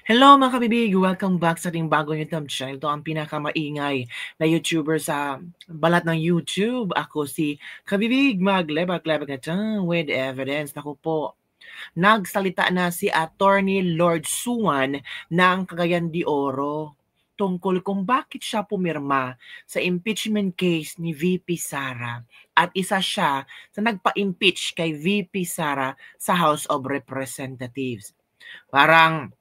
Hello mga kabibig! Welcome back sa ating bagong YouTube channel. Ito ang pinakamaingay na YouTuber sa balat ng YouTube. Ako si Kabibig Maglebak-lebak na with evidence. Naku po, nagsalita na si Attorney Lord Suwan ng Cagayan de Oro tungkol kung bakit siya pumirma sa impeachment case ni VP Sara. At isa siya sa nagpa-impeach kay VP Sara sa House of Representatives. Parang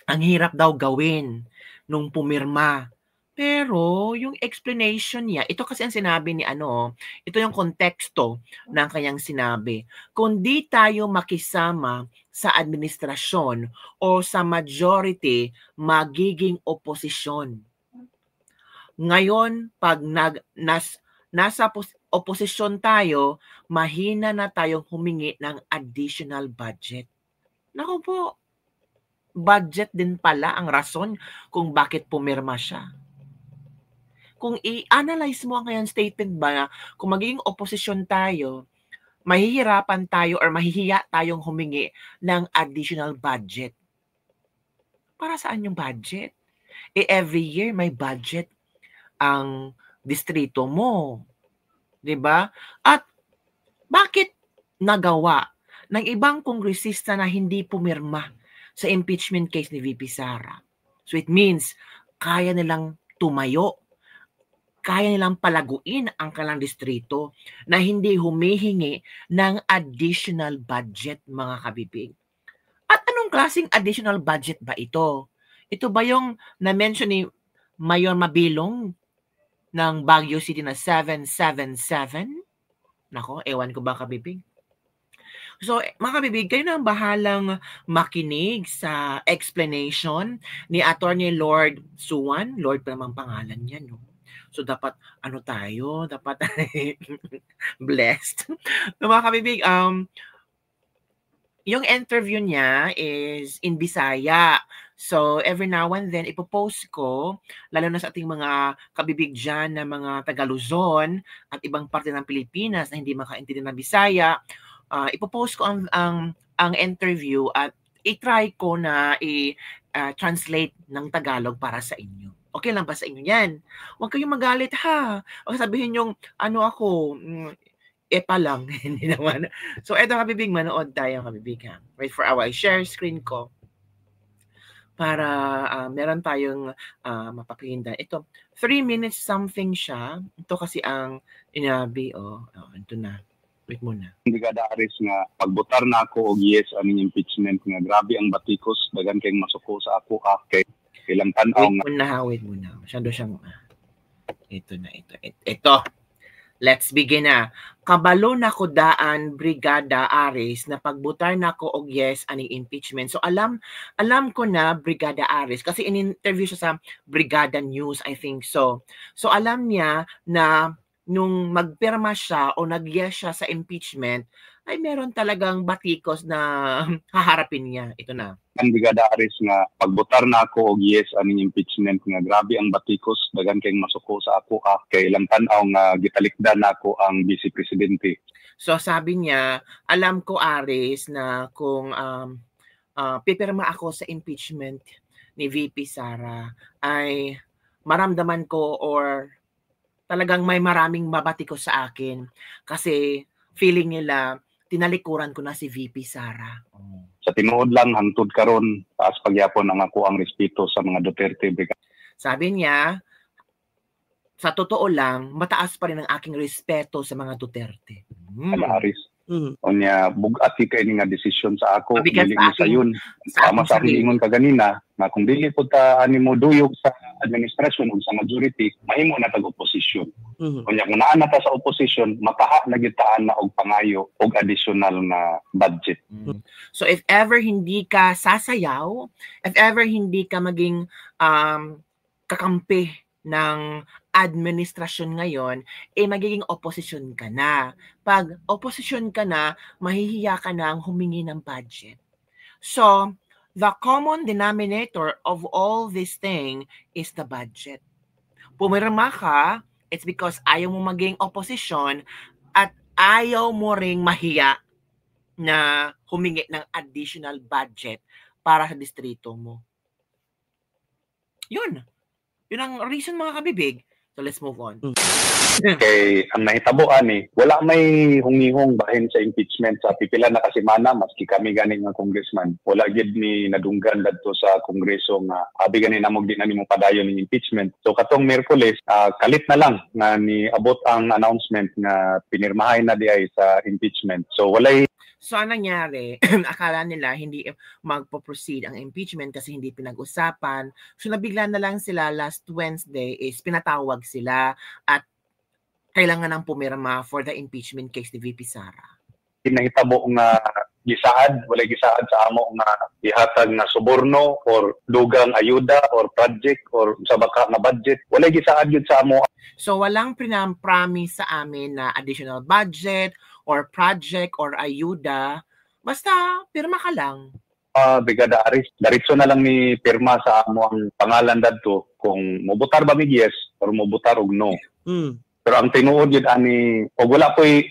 ang hirap daw gawin nung pumirma. Pero yung explanation niya, ito kasi ang sinabi ni ito yung konteksto ng kanyang sinabi. Kung di tayo makisama sa administrasyon o sa majority, magiging oposisyon. Ngayon, pag nasa oposisyon tayo, mahina na tayong humingi ng additional budget. Naku po, budget din pala ang rason kung bakit pumirma siya. Kung i-analyze mo ang kanyang statement ba na kung magiging oposisyon tayo, mahihirapan tayo or mahihiya tayong humingi ng additional budget. Para saan yung budget? Every year may budget ang distrito mo. 'Di ba? At bakit nagawa ng ibang kongresista na hindi pumirma sa impeachment case ni VP Sara? So it means kaya nilang tumayo, kaya nilang palaguin ang kanilang distrito na hindi humihingi ng additional budget, mga kabibig. At anong klaseng additional budget ba ito? Ito ba yung na-mention ni Mayor Mabilong ng Baguio City na 777? Nako, ewan ko ba, kabibig? So, mga kabibig, kayo na ang bahalang makinig sa explanation ni Attorney Lord Suwan. Lord pa naman pangalan niya, no? So, dapat, dapat blessed. So, mga kabibig, yung interview niya is in Bisaya. So, every now and then, ipopost ko, lalo na sa ating mga kabibig dyan na mga Taga-Luzon at ibang parte ng Pilipinas na hindi makaintindi ng Bisaya, ipopost ko ang interview at i-try ko na i-translate ng Tagalog para sa inyo. Okay lang ba sa inyo yan? Huwag kayong magalit ha. Huwag sabihin yung ako, pa lang. Hindi naman. So, eto kabibig, manood tayo kabibig ha. Wait for our share screen ko para meron tayong mapapakinggan. Ito, 3 minutes something siya. Ito kasi ang inabi, ito na. Wait muna. Brigada Aris nga pagbotar na ako og yes aning impeachment nga grabe ang batikos dagan kay masuko sa ako kay ilang tan-aw nga. Wait muna. Masyado siyang ito na ito. Ito. Let's begin na. Kabalo na ko daan Brigada Aris na pagbutar na ko og yes aning impeachment. So alam ko na Brigada Aris kasi in-interview siya sa Brigada News, I think so. So alam niya na nung magpirma siya o nag-yes siya sa impeachment, ay meron talagang batikos na haharapin niya. Ito na. Ang Brigada Aris nga pagbotar na ako og yes aning impeachment nga grabe ang batikos dagan kay masuko sa ako kay ilang tan-aw nga gitalikdan nako ang Vice Presidente. So sabi niya, alam ko Aris na kung pipirma ako sa impeachment ni VP Sara ay maramdaman ko or talagang may maraming mabatikos sa akin kasi feeling nila tinalikuran ko na si VP Sara. Sa tinuod lang hangtod karon taas pagyapon ang ako ang respeto sa mga Duterte. Sabi niya, sa totoo lang, mataas pa rin ang aking respeto sa mga Duterte. Aris. Onya bugati kay ni nga desisyon sa ako dili ni sayon sama sa ingon ka ganina na kung dili pud ta ani mo duyog sa administrasyon ug sa majority mahimo na tag opposition. Onya kung naa na ta sa opposition makaha na gitaan na og pangayo og additional na budget. So if ever hindi ka sasayaw, if ever hindi ka maging kakampi ng administrasyon ngayon, magiging opposition ka na. Pag opposition ka na, mahihiya ka na humingi ng budget. So, the common denominator of all this thing is the budget. Pumirma ka, it's because ayaw mo maging opposition at ayaw mo ring mahiya na humingi ng additional budget para sa distrito mo. Yun ang reason, mga kabibig. So let's move on. Kay ang nahitaboan wala may hungihong bahin sa impeachment sa pipila na kasimana maski kami ganing nga congressman. Wala gid ni nadunggan dadto sa kongreso nga abi gani namog di na nimo padayon ng impeachment. So katong Miyerkules kalit na lang nga ni abot ang announcement nga pinirmahay na di ay sa impeachment. So walay. So, anong nangyari? Akala nila hindi magpo-proceed ang impeachment kasi hindi pinag-usapan. So, nabigla na lang sila last Wednesday is pinatawag sila at kailangan ng pumirma for the impeachment case ni VP Sara. Nahitabo nga walay gisaad sa amo nga ihatag na suborno or dugang ayuda or project or sa baka nga budget. Walay gisaad yun sa amo. So, walang promise sa amin na additional budget or project or ayuda, basta pirma ka lang. Brigada Aris, daritso na lang ni pirma sa amo ang pangalan dadto kung mobutar ba mig yes or mobutar og no. Pero ang tinuod yun ani og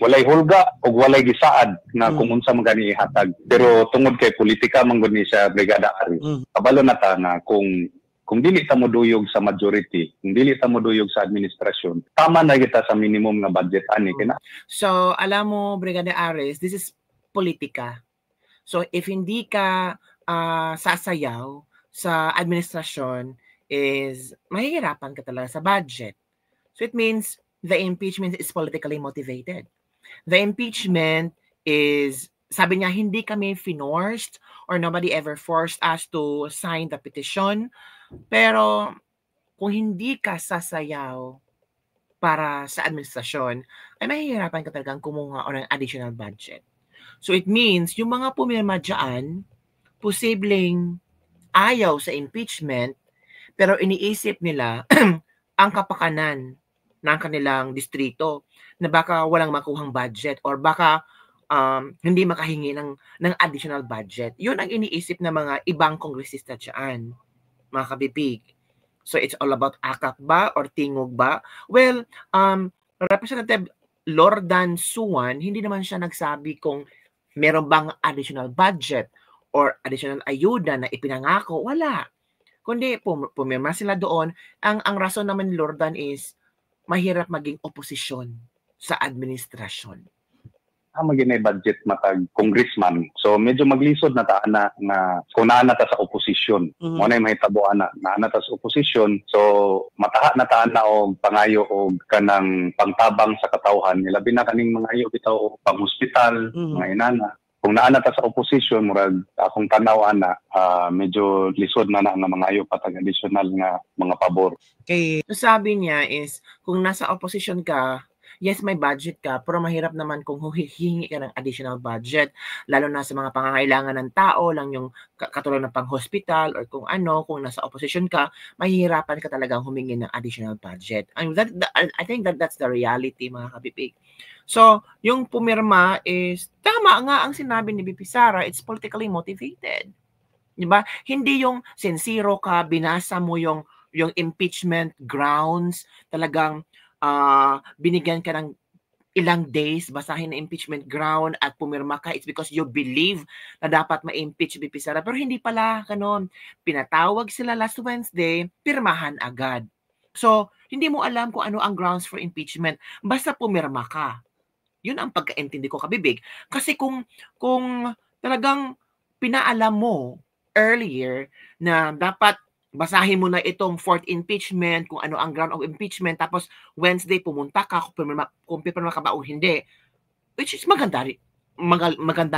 walay hulga og walay gisaad na kung unsa man gani ihatag. Pero tungod kay politika man gud ni sa Brigada Aris, kabalo na ta na kung dili ta mo duyog sa majority, kung dili ta mo duyog sa administrasyon, tama na kita sa minimum nga budget ani kina. So, alam mo, Brigada Aris, this is politika. So, if hindi ka sasayaw sa administrasyon, is mahihirapan ka talaga sa budget. So, it means the impeachment is politically motivated. The impeachment is, sabi niya, hindi kami forced or nobody ever forced us to sign the petition. Pero kung hindi ka sasayaw para sa administrasyon, ay mahihirapan ka talagang kumuha ng additional budget. So it means, yung mga pumirma dyan, posibleng ayaw sa impeachment, pero iniisip nila ang kapakanan ng kanilang distrito na baka walang makuhang budget or baka hindi makahingi ng additional budget. Yun ang iniisip ng mga ibang kongresista dyan, mga kabibig. So it's all about akak ba or tingog ba? Well, Representative Lordan Suwan, hindi naman siya nagsabi kung meron bang additional budget or additional ayuda na ipinangako. Wala. Kundi pumirma sila doon. Ang rason naman ni Lordan is mahirap maging oposisyon sa administrasyon. Maginay budget matag congressman. So medyo maglisod na ta na kung naa na ta sa opposition. Mo na mahitabo ana naa na ta sa opposition. So mataha na ta na og pangayo og kanang pangtabang sa katawhan. Labi na kaning mangayo bitaw og pang-hospital, mga inana. Kung naa na ta sa opposition, murag akong tanaw ana, medyo lisod na nga mangayo patag additional nga mga pabor. Okay. So sabi niya is kung nasa opposition ka, yes, may budget ka, pero mahirap naman kung hihingi ka ng additional budget, lalo na sa mga pangangailangan ng tao, lang yung katulad ng pang-hospital or kung nasa opposition ka, mahihirapan ka talagang humingi ng additional budget. I think that's the reality, mga kabibig. So, yung pumirma is, tama nga ang sinabi ni VP Sara, it's politically motivated. Diba? Hindi yung sincero ka, binasa mo yung impeachment grounds, talagang binigyan ka ng ilang days, basahin na impeachment ground at pumirma ka, it's because you believe na dapat ma-impeach VP Sara. Pero hindi pala ganon. Pinatawag sila last Wednesday, pirmahan agad. So, hindi mo alam kung ano ang grounds for impeachment. Basta pumirma ka. Yun ang pagkaintindi ko, kabibig. Kasi kung talagang pinaalam mo earlier na dapat basahin mo na itong fourth impeachment, kung ano ang ground of impeachment, tapos Wednesday pumunta ka, kung pipirma ka ba o hindi. Which is maganda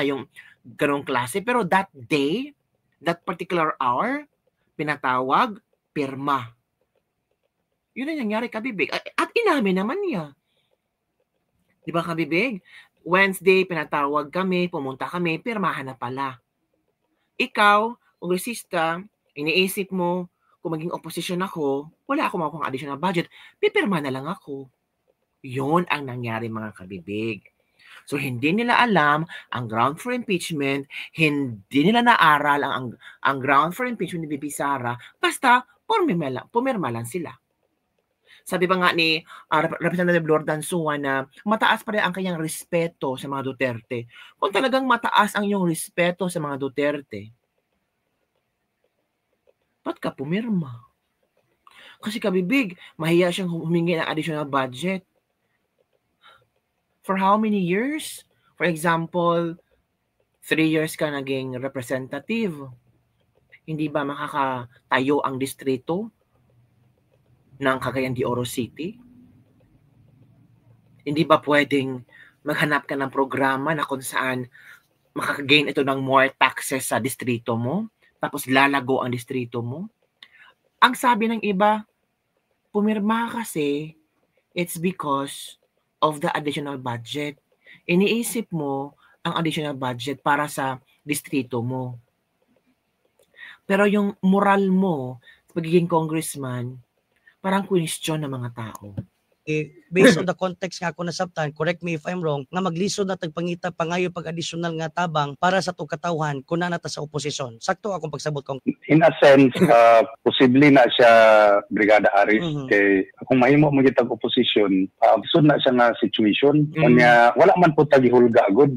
yung ganong klase. Pero that day, that particular hour, pinatawag, pirma. Yun ang nangyari, kabibig. At inamin naman niya. Di ba, kabibig? Wednesday, pinatawag kami, pumunta kami, pirmahan na pala. Ikaw, kongresista, iniisip mo, kung maging opposition ako, wala akong makuha additional budget, pipirma na lang ako. Yun ang nangyari, mga kabibig. So, hindi nila alam ang ground for impeachment, hindi nila naaral ang ground for impeachment ni VP Sara, basta pumirma lang sila. Sabi pa nga ni Representative Lordan Suwan na mataas pa rin ang kanyang respeto sa mga Duterte. Kung talagang mataas ang iyong respeto sa mga Duterte, ba't ka pumirma? Kasi kabibig, mahiya siyang humingi ng additional budget. For how many years? For example, 3 years ka naging representative. Hindi ba makakatayo ang distrito ng Cagayan de Oro City? Hindi ba pwedeng maghanap ka ng programa na kung saan makakagain ito ng more taxes sa distrito mo, tapos lalago ang distrito mo? Ang sabi ng iba, pumirma kasi it's because of the additional budget. Iniisip mo ang additional budget para sa distrito mo. Pero yung moral mo sa pagiging congressman, parang question ng mga tao. Based on the context nga ako nasabtan, correct me if I'm wrong, nga maglisod na tagpangita pangayo pag additional nga tabang para sa itong katawhan kung nata sa oposisyon. Sakto akong pagsabot kong. In a sense, posible na siya Brigada Aris kay kung mahimo mo gitag oposisyon, sud na siya nga situation. Kanya wala man po tagihulga agud.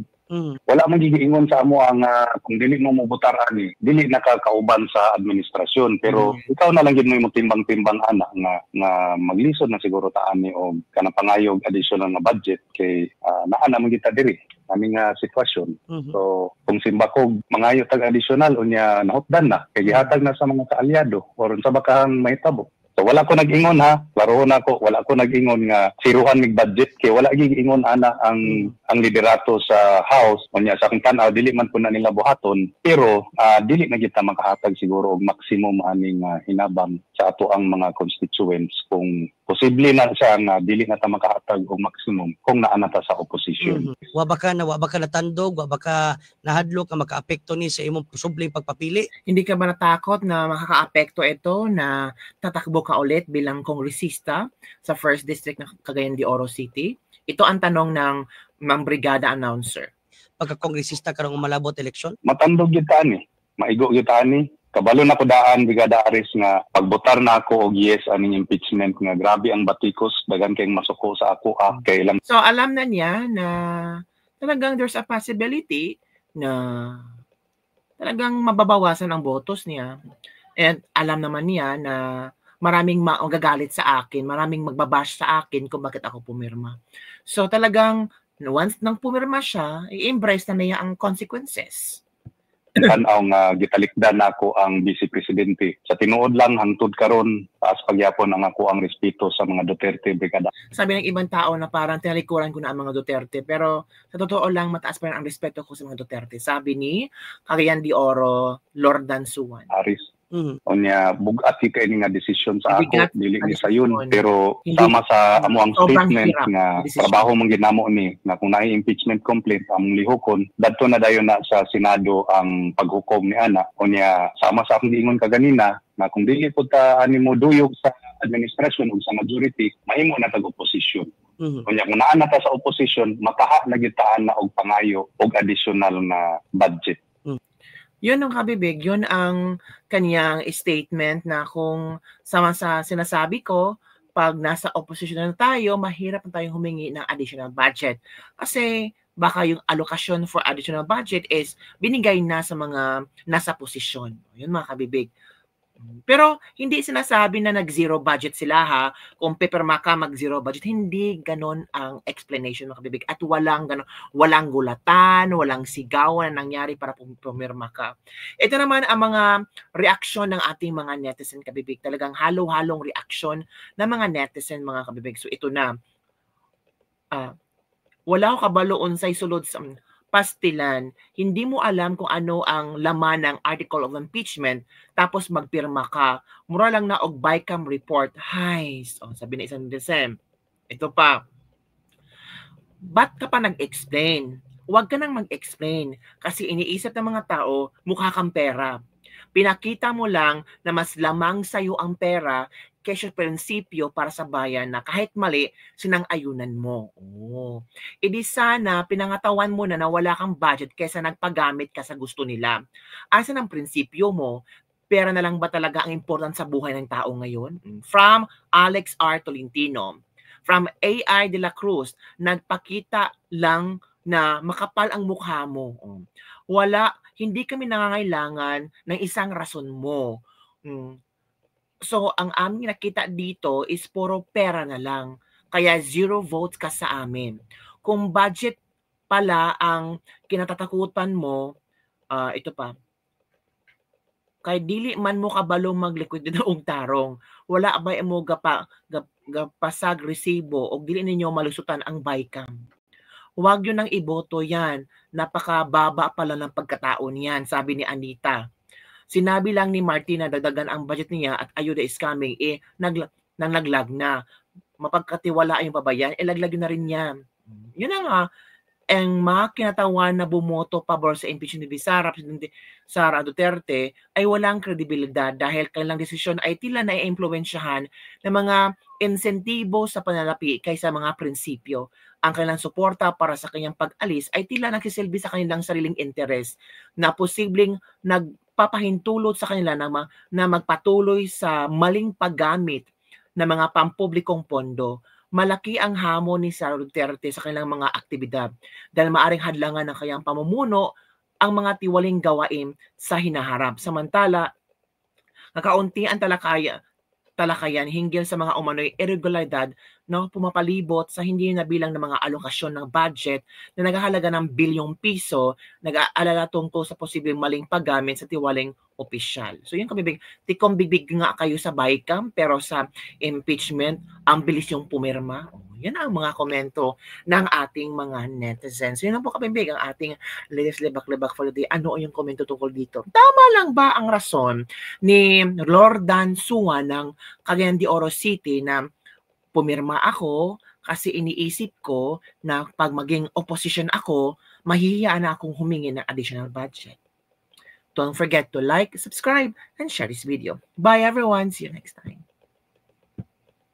Wala man gigiingon sa amo ang kung dili mo mobotar ani, dili nakakauban sa administrasyon, pero ikaw na lang gid mo timbang-timbang ana nga maglisod na siguro ta ani o kanang pangayog additional na budget kay naa na man kita diri aming sitwasyon. So kung simbakog mangayo tag additional unya nahutdan na kay gihatag na sa mga kaalyado or sa bakang mahitabo. So wala ko nag-ingon ha, laro na ko, wala ko nag-ingon nga siruhan mig budget kay wala giingon ana ang liderato sa house unya sa akong tan-aw dili man po na nila buhaton, pero dili na kita makahatag siguro og maximum aning hinabang sa ato ang mga constituents kung posible na siya nga dili na ta makahatag og maximum kung naa na ta sa opposition. Wa ba ka natandog, wa ba ka nahadlok nga makaapekto ni sa imong posibleng pagpapili? Hindi ka ba natakot na makakaapekto ito na tatakbo ka ulit bilang kongresista sa 1st District ng Cagayan de Oro City? Ito ang tanong ng Mang Brigada Announcer. Pagka-kongresista ka ng malabot eleksyon? Matandog yun tani, maigo yun tani. Kabalo na ko daan, Brigada Aris, nga pagbotar na ako og yes aning impeachment nga grabe ang batikos, dagan kayong masuko sa ako kay lang. So alam na niya na talagang there's a possibility na talagang mababawasan ang botos niya. And alam naman niya na maraming magagalit sa akin, maraming magbabash sa akin kung bakit ako pumirma. So talagang once nang pumirma siya, i-embrace na niya ang consequences. Tanaw nga gitalikdan nako ang Vice Presidente. Sa tinuod lang hangtod karon taas pagyapon ang ako ang respeto sa mga Duterte Brigada. Sabi ng ibang tao na parang tinalikuran ko na ang mga Duterte, pero sa totoo lang mataas pa rin ang respeto ko sa mga Duterte. Sabi ni Cagayan de Oro, Lord Dansuan. Aris. Onya bugati kay nga desisyon sa ako dili ni sayon, pero sama sa amo ang statement nga trabaho mong ginamo ni na kung naay impeachment complaint among lihokon dadto na dayon na sa Senado ang paghukom ni ana. Onya sama sa akong giingon kaganina na kung dili pud ta ani mo duyog sa administrasyon ug sa majority mahimo na tag opposition. Onya kung naa na ta sa opposition makaha na gyud na og pangayo og additional na budget. Yun ang kabibig, yun ang kanyang statement na kung sama sa sinasabi ko, pag nasa opposition na tayo, mahirap na tayong humingi ng additional budget. Kasi baka yung allocation for additional budget is binigay na sa mga nasa posisyon. Yun mga kabibig. Pero hindi sinasabi na nag-zero budget sila ha. Kung pipirma ka mag-zero budget, hindi ganon ang explanation ng kabibig. At walang gulatan, walang sigawan na nangyari para pumirma ka. Ito naman ang mga reaksyon ng ating mga netizen kabibig. Talagang halo-halong reaksyon ng mga netizen mga kabibig. So ito na. Wala ko kabalo unsay sulod sa pastilan, hindi mo alam kung ano ang laman ng article of impeachment, tapos magpirma ka, mura lang na og BICAM report. Hay, so, sabi na isang December. Ito pa, ba't ka pa nag-explain? Huwag ka nang mag-explain kasi iniisip ng mga tao, mukha kang pera. Pinakita mo lang na mas lamang sa'yo ang pera kaysa prinsipyo para sa bayan na kahit mali, sinang-ayunan mo. Edi sana pinangatawan mo na wala kang budget kaysa nagpagamit ka sa gusto nila. Asan ang prinsipyo mo? Pera na lang ba talaga ang important sa buhay ng tao ngayon? From Alex R. Tolentino. From AI de la Cruz, nagpakita lang na makapal ang mukha mo. Hindi kami nangangailangan ng isang rason mo. So, ang aming nakita dito is puro pera na lang. Kaya 0 votes ka sa amin. Kung budget pala ang kinatatakutan mo, ito pa, kay dili man mo kabalo magliquid og tarong, wala ba mo gapasag resibo o dili ninyo malusutan ang BICAM. Huwag yun nang iboto yan. Napakababa pala ng pagkatao niyan, sabi ni Anita. Sinabi lang ni Martin na dagdagan ang budget niya at ayuda is coming, naglag na. Mapagkatiwalaan yung babayan, laglag na rin yan. Yun na nga, ang mga kinatawan na bumoto pabor sa impeachment ni Sara Duterte ay walang kredibilidad dahil kanilang desisyon ay tila na-impluwensyahan ng mga insentibo sa panalapi kaysa mga prinsipyo. Ang kanilang suporta para sa kanyang pag-alis ay tila nagsisilbi sa kanilang sariling interes na posibleng nagpapahintulot sa kanila na magpatuloy sa maling paggamit ng mga pampublikong pondo. Malaki ang hamon ni Sara Duterte sa kanilang mga aktibidad dahil maaring hadlangan ng kanyang pamumuno ang mga tiwaling gawain sa hinaharap. Samantala, nakaunti ang talakayan hinggil sa mga umano'y irregularidad na pumapalibot sa hindi nabilang ng mga alokasyon ng budget na naghahalaga ng bilyong piso, nag-aalala tungkol sa posibleng maling paggamit sa tiwaling opisyal. So yun tikong bibig nga kayo sa BICAM pero sa impeachment, ang bilis yung pumirma. Yan ang mga komento ng ating mga netizens. Yun lang po kabibig ang ating latest lebak-lebak for the day. Ano yung komento tungkol dito? Tama lang ba ang rason ni Lordan Sua ng Cagayan de Oro City na pumirma ako kasi iniisip ko na pag maging opposition ako, mahihiyaan na akong humingi ng additional budget. Don't forget to like, subscribe, and share this video. Bye everyone. See you next time.